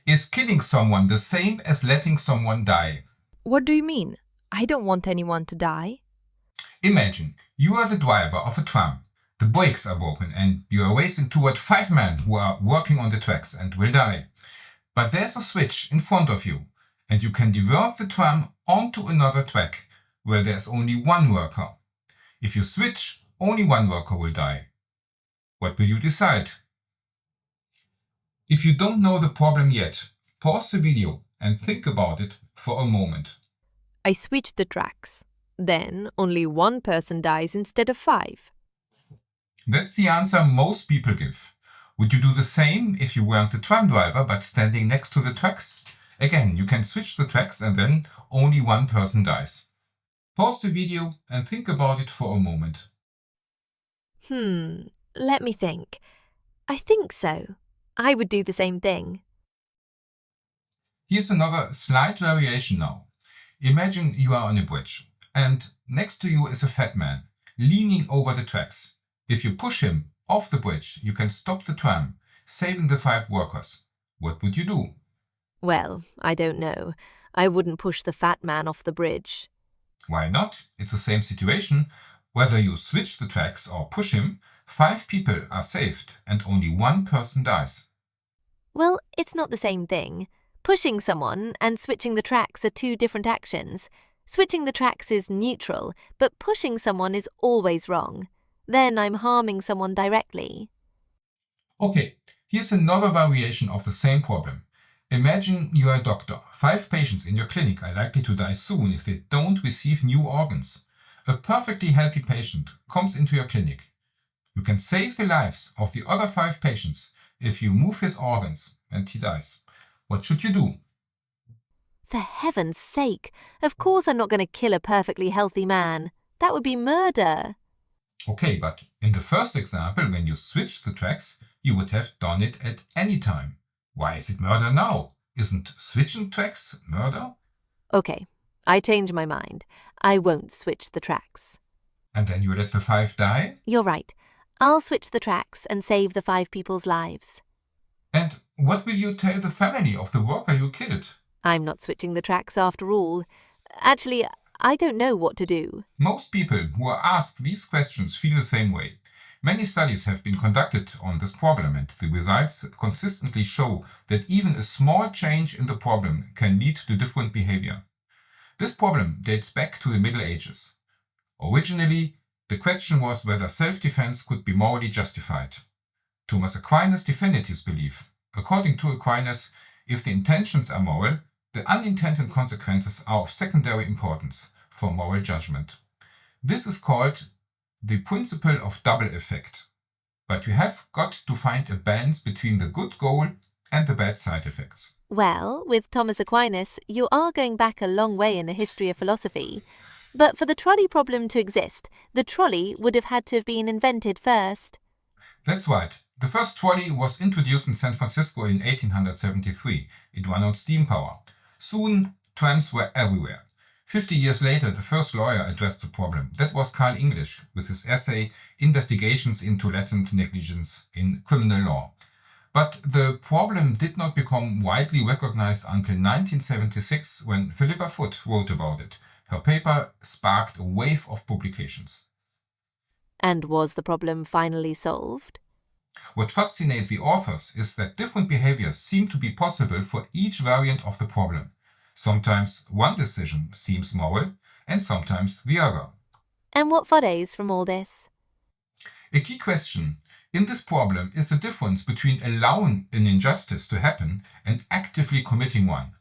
Is killing someone the same as letting someone die? What do you mean? I don't want anyone to die. Imagine you are the driver of a tram. The brakes are broken and you are racing toward 5 men who are working on the tracks and will die. But there's a switch in front of you and you can divert the tram onto another track where there's only one worker. If you switch, only one worker will die. What will you decide? If you don't know the problem yet, pause the video and think about it for a moment. I switched the tracks. Then only one person dies instead of 5. That's the answer most people give. Would you do the same if you weren't the tram driver but standing next to the tracks? Again, you can switch the tracks and then only one person dies. Pause the video and think about it for a moment. Let me think. I think so. I would do the same thing. Here's another slight variation now. Imagine you are on a bridge and next to you is a fat man leaning over the tracks. If you push him off the bridge, you can stop the tram, saving the 5 workers. What would you do? Well, I don't know. I wouldn't push the fat man off the bridge. Why not? It's the same situation. Whether you switch the tracks or push him, 5 people are saved and only one person dies. Well, it's not the same thing. Pushing someone and switching the tracks are 2 different actions. Switching the tracks is neutral, but pushing someone is always wrong. Then I'm harming someone directly. Okay, here's another variation of the same problem. Imagine you are a doctor. 5 patients in your clinic are likely to die soon if they don't receive new organs. A perfectly healthy patient comes into your clinic. You can save the lives of the other 5 patients if you move his organs and he dies. What should you do? For heaven's sake, of course I'm not going to kill a perfectly healthy man. That would be murder. Okay, but in the first example, when you switch the tracks, you would have done it at any time. Why is it murder now? Isn't switching tracks murder? Okay, I change my mind. I won't switch the tracks. And then you let the 5 die? You're right. I'll switch the tracks and save the 5 people's lives. And what will you tell the family of the worker you killed? I'm not switching the tracks after all. Actually, I don't know what to do. Most people who are asked these questions feel the same way. Many studies have been conducted on this problem and the results consistently show that even a small change in the problem can lead to different behavior. This problem dates back to the Middle Ages. Originally, the question was whether self-defense could be morally justified. Thomas Aquinas defended his belief. According to Aquinas, if the intentions are moral, the unintended consequences are of secondary importance for moral judgment. This is called the principle of double effect. But you have got to find a balance between the good goal and the bad side effects. Well, with Thomas Aquinas, you are going back a long way in the history of philosophy. But for the trolley problem to exist, the trolley would have had to have been invented first. That's right. The first trolley was introduced in San Francisco in 1873. It ran on steam power. Soon, trams were everywhere. 50 years later, the first lawyer addressed the problem. That was Carl English, with his essay Investigations into Latent Negligence in Criminal Law. But the problem did not become widely recognized until 1976, when Philippa wrote about it. Her paper sparked a wave of publications. And was the problem finally solved? What fascinates the authors is that different behaviors seem to be possible for each variant of the problem. Sometimes one decision seems moral, and sometimes the other. And what follows from all this? A key question in this problem is the difference between allowing an injustice to happen and actively committing one.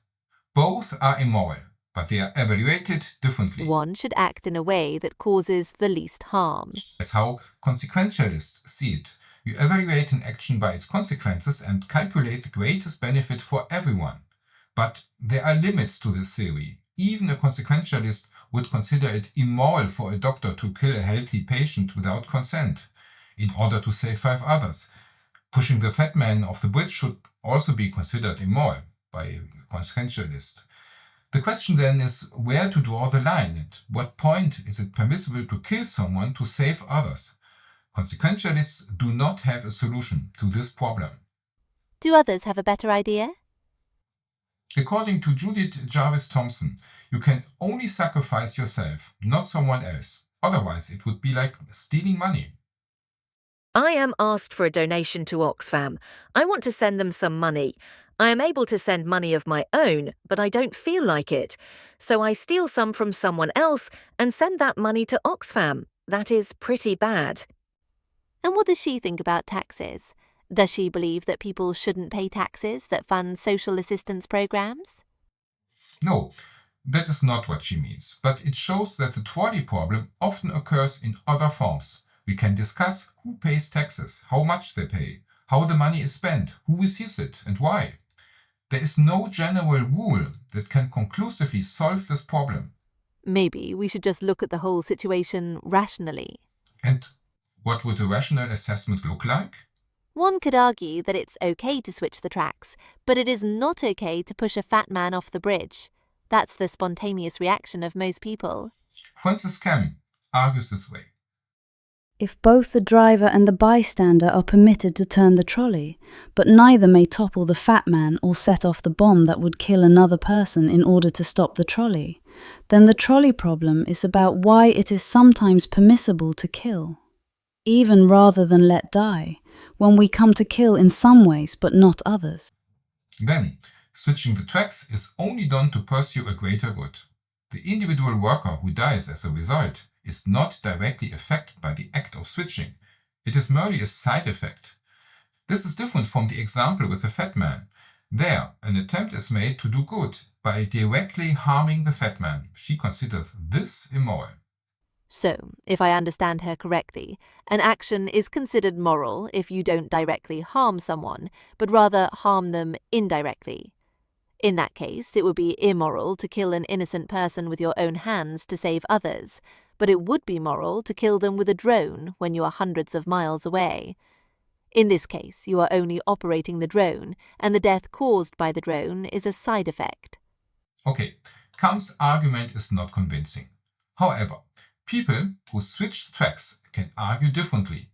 Both are immoral, but they are evaluated differently. One should act in a way that causes the least harm. That's how consequentialists see it. You evaluate an action by its consequences and calculate the greatest benefit for everyone. But there are limits to this theory. Even a consequentialist would consider it immoral for a doctor to kill a healthy patient without consent in order to save 5 others. Pushing the fat man off the bridge should also be considered immoral by a consequentialist. The question then is where to draw the line. At what point is it permissible to kill someone to save others? Consequentialists do not have a solution to this problem. Do others have a better idea? According to Judith Jarvis Thomson, you can only sacrifice yourself, not someone else. Otherwise, it would be like stealing money. I am asked for a donation to Oxfam. I want to send them some money. I am able to send money of my own, but I don't feel like it. So I steal some from someone else and send that money to Oxfam. That is pretty bad. And what does she think about taxes? Does she believe that people shouldn't pay taxes that fund social assistance programs? No, that is not what she means, but it shows that the trolley problem often occurs in other forms. We can discuss who pays taxes, how much they pay, how the money is spent, who receives it, and why. There is no general rule that can conclusively solve this problem. Maybe we should just look at the whole situation rationally. And what would a rational assessment look like? One could argue that it's okay to switch the tracks, but it is not okay to push a fat man off the bridge. That's the spontaneous reaction of most people. Francis Kamm argues this way. If both the driver and the bystander are permitted to turn the trolley, but neither may topple the fat man or set off the bomb that would kill another person in order to stop the trolley, then the trolley problem is about why it is sometimes permissible to kill, even rather than let die, when we come to kill in some ways but not others. Then, switching the tracks is only done to pursue a greater good. The individual worker who dies as a result is not directly affected by the act of switching. It is merely a side effect. This is different from the example with the fat man. There, an attempt is made to do good by directly harming the fat man. She considers this immoral. So, if I understand her correctly, an action is considered moral if you don't directly harm someone, but rather harm them indirectly. In that case, it would be immoral to kill an innocent person with your own hands to save others, but it would be moral to kill them with a drone when you are hundreds of miles away. In this case, you are only operating the drone, and the death caused by the drone is a side effect. Okay, Kamm's argument is not convincing. However, people who switch tracks can argue differently.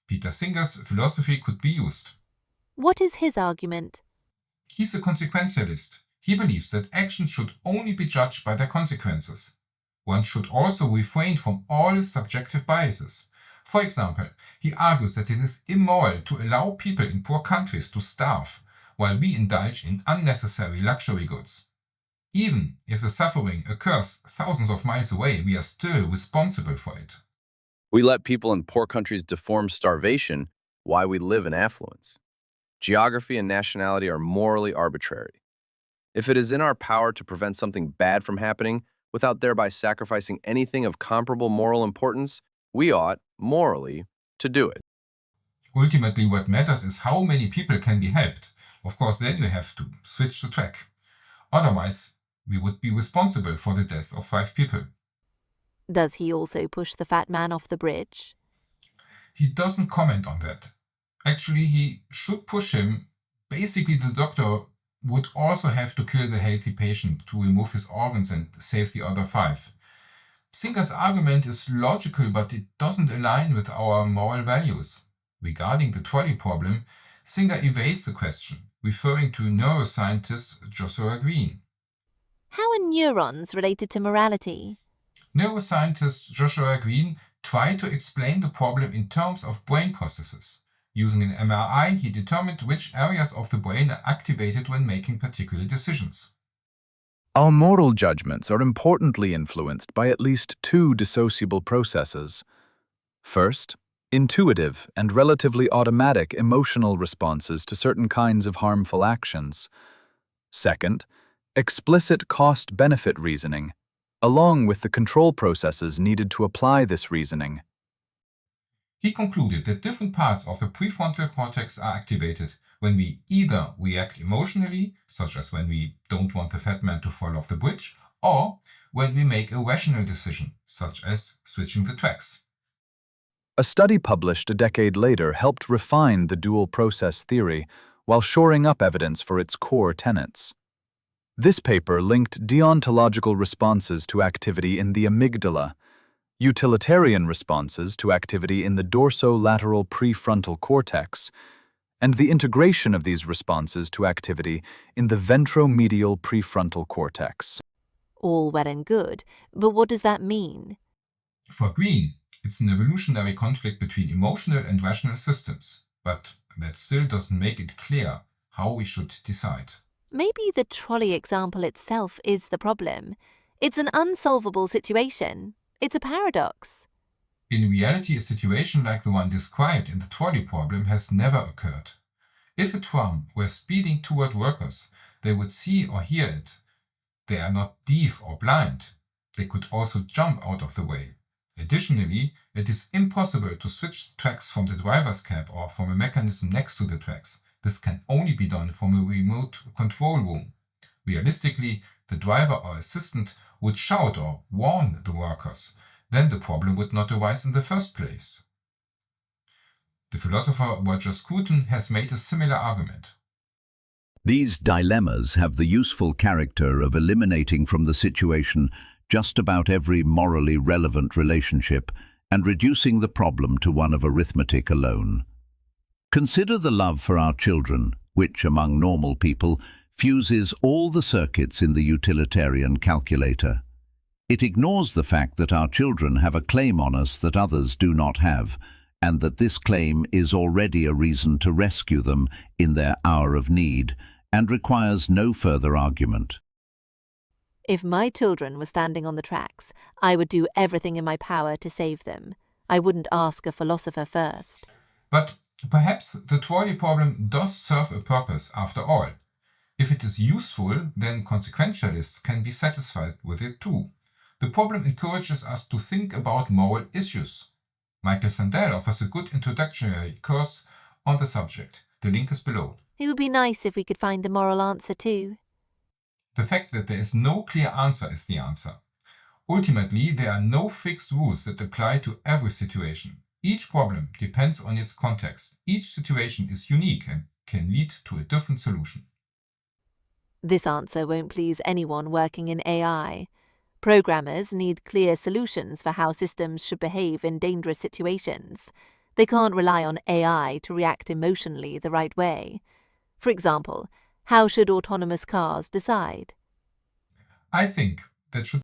Peter Singer's philosophy could be used. What is his argument? He's a consequentialist. He believes that actions should only be judged by their consequences. One should also refrain from all subjective biases. For example, he argues that it is immoral to allow people in poor countries to starve, while we indulge in unnecessary luxury goods. Even if the suffering occurs thousands of miles away, we are still responsible for it. We let people in poor countries deform starvation while we live in affluence. Geography and nationality are morally arbitrary. If it is in our power to prevent something bad from happening without thereby sacrificing anything of comparable moral importance, we ought, morally, to do it. Ultimately, what matters is how many people can be helped. Of course, then you have to switch the track. Otherwise, we would be responsible for the death of 5 people. Does he also push the fat man off the bridge? He doesn't comment on that. Actually, he should push him. Basically, the doctor would also have to kill the healthy patient to remove his organs and save the other 5. Singer's argument is logical, but it doesn't align with our moral values. Regarding the trolley problem, Singer evades the question, referring to neuroscientist Joshua Greene. How are neurons related to morality? Neuroscientist Joshua Greene tried to explain the problem in terms of brain processes. Using an MRI, he determined which areas of the brain are activated when making particular decisions. Our moral judgments are importantly influenced by at least 2 dissociable processes. First, intuitive and relatively automatic emotional responses to certain kinds of harmful actions. Second, explicit cost-benefit reasoning, along with the control processes needed to apply this reasoning. He concluded that different parts of the prefrontal cortex are activated when we either react emotionally, such as when we don't want the fat man to fall off the bridge, or when we make a rational decision, such as switching the tracks. A study published a decade later helped refine the dual process theory while shoring up evidence for its core tenets. This paper linked deontological responses to activity in the amygdala, utilitarian responses to activity in the dorsolateral prefrontal cortex, and the integration of these responses to activity in the ventromedial prefrontal cortex. All well and good, but what does that mean? For Greene, it's an evolutionary conflict between emotional and rational systems, but that still doesn't make it clear how we should decide. Maybe the trolley example itself is the problem. It's an unsolvable situation. It's a paradox. In reality, a situation like the one described in the trolley problem has never occurred. If a tram were speeding toward workers, they would see or hear it. They are not deaf or blind. They could also jump out of the way. Additionally, it is impossible to switch tracks from the driver's cab or from a mechanism next to the tracks. This can only be done from a remote control room. Realistically, the driver or assistant would shout or warn the workers. Then the problem would not arise in the first place. The philosopher Roger Scruton has made a similar argument. These dilemmas have the useful character of eliminating from the situation just about every morally relevant relationship and reducing the problem to one of arithmetic alone. Consider the love for our children, which, among normal people, fuses all the circuits in the utilitarian calculator. It ignores the fact that our children have a claim on us that others do not have, and that this claim is already a reason to rescue them in their hour of need, and requires no further argument. If my children were standing on the tracks, I would do everything in my power to save them. I wouldn't ask a philosopher first. But perhaps the trolley problem does serve a purpose after all. If it is useful, then consequentialists can be satisfied with it too. The problem encourages us to think about moral issues. Michael Sandel offers a good introductory course on the subject. The link is below. It would be nice if we could find the moral answer too. The fact that there is no clear answer is the answer. Ultimately, there are no fixed rules that apply to every situation. Each problem depends on its context. Each situation is unique and can lead to a different solution. This answer won't please anyone working in AI. Programmers need clear solutions for how systems should behave in dangerous situations. They can't rely on AI to react emotionally the right way. For example, how should autonomous cars decide? I think that should